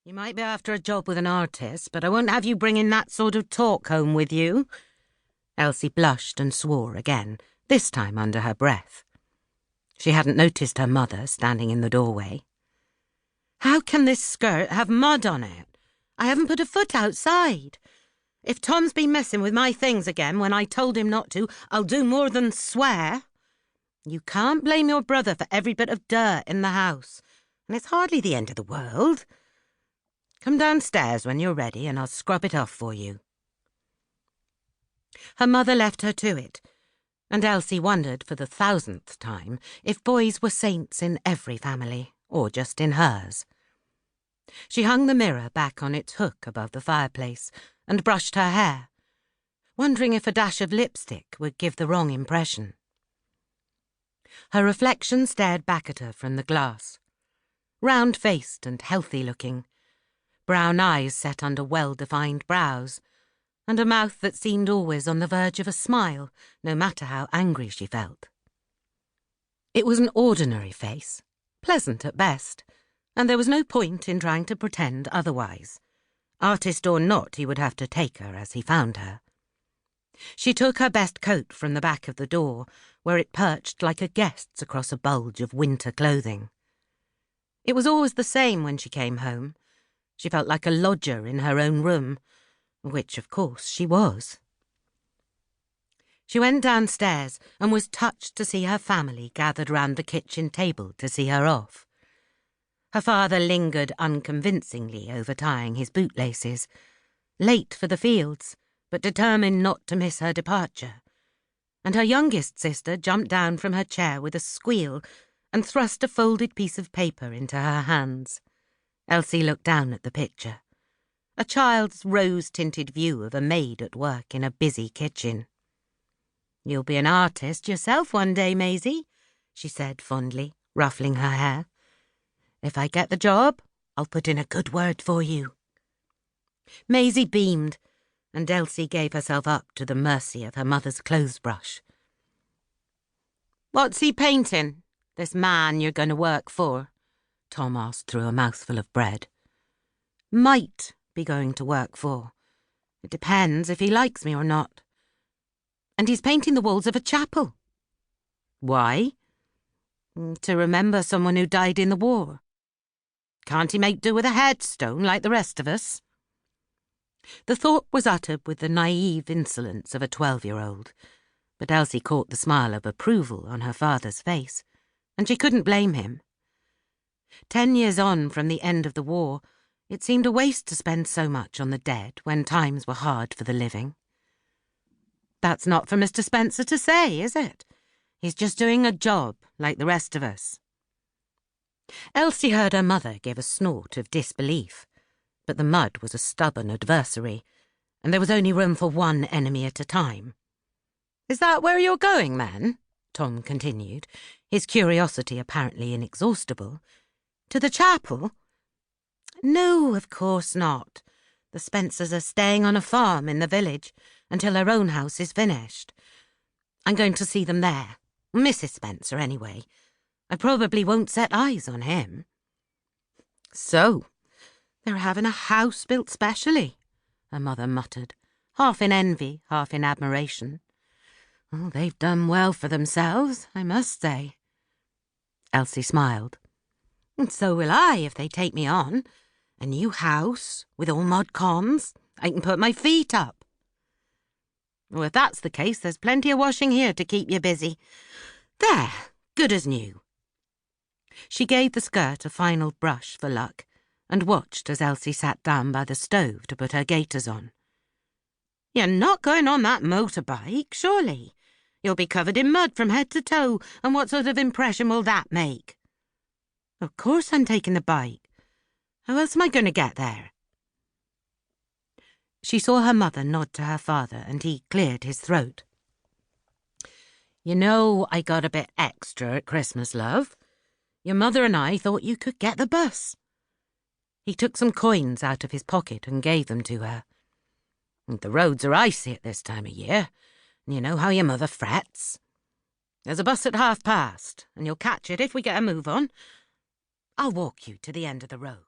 You might be after a job with an artist, but I won't have you bringing that sort of talk home with you. Elsie blushed and swore again, this time under her breath. She hadn't noticed her mother standing in the doorway. How can this skirt have mud on it? I haven't put a foot outside. If Tom's been messing with my things again when I told him not to, I'll do more than swear. You can't blame your brother for every bit of dirt in the house, and it's hardly the end of the world. Come downstairs when you're ready and I'll scrub it off for you. Her mother left her to it, and Elsie wondered for the 1000th time if boys were saints in every family, or just in hers. She hung the mirror back on its hook above the fireplace and brushed her hair, wondering if a dash of lipstick would give the wrong impression. Her reflection stared back at her from the glass, round-faced and healthy-looking, brown eyes set under well-defined brows, and a mouth that seemed always on the verge of a smile, no matter how angry she felt. It was an ordinary face, pleasant at best, and there was no point in trying to pretend otherwise. Artist or not, he would have to take her as he found her. She took her best coat from the back of the door, where it perched like a guest's across a bulge of winter clothing. It was always the same when she came home. She felt like a lodger in her own room, which, of course, she was. She went downstairs and was touched to see her family gathered round the kitchen table to see her off. Her father lingered unconvincingly over tying his bootlaces, late for the fields, but determined not to miss her departure, and her youngest sister jumped down from her chair with a squeal and thrust a folded piece of paper into her hands. Elsie looked down at the picture, a child's rose-tinted view of a maid at work in a busy kitchen. "You'll be an artist yourself one day, Maisie," she said fondly, ruffling her hair. "If I get the job, I'll put in a good word for you." Maisie beamed, and Elsie gave herself up to the mercy of her mother's clothes brush. "What's he painting, this man you're going to work for?" Tom asked through a mouthful of bread. "Might be going to work for. It depends if he likes me or not. And he's painting the walls of a chapel." "Why?" "To remember someone who died in the war. Can't he make do with a headstone like the rest of us?" The thought was uttered with the naive insolence of a 12-year-old, but Elsie caught the smile of approval on her father's face, and she couldn't blame him. 10 years on from the end of the war, it seemed a waste to spend so much on the dead when times were hard for the living. "That's not for Mr. Spencer to say, is it? He's just doing a job like the rest of us." Elsie heard her mother give a snort of disbelief, but the mud was a stubborn adversary, and there was only room for one enemy at a time. "Is that where you're going, then?" Tom continued, his curiosity apparently inexhaustible. "To the chapel?" "No, of course not. The Spencers are staying on a farm in the village until her own house is finished. I'm going to see them there. Mrs. Spencer, anyway. I probably won't set eyes on him." "So, they're having a house built specially," her mother muttered, half in envy, half in admiration. "Oh, they've done well for themselves, I must say." Elsie smiled. "And so will I if they take me on. A new house, with all mod cons. I can put my feet up." "Well, if that's the case, there's plenty of washing here to keep you busy. There, good as new." She gave the skirt a final brush for luck and watched as Elsie sat down by the stove to put her gaiters on. "You're not going on that motorbike, surely? You'll be covered in mud from head to toe, and what sort of impression will that make?" "Of course I'm taking the bike. How else am I going to get there?" She saw her mother nod to her father, and he cleared his throat. "You know, I got a bit extra at Christmas, love. Your mother and I thought you could get the bus." He took some coins out of his pocket and gave them to her. "The roads are icy at this time of year, and you know how your mother frets. There's a bus at past, and you'll catch it if we get a move on. I'll walk you to the end of the road."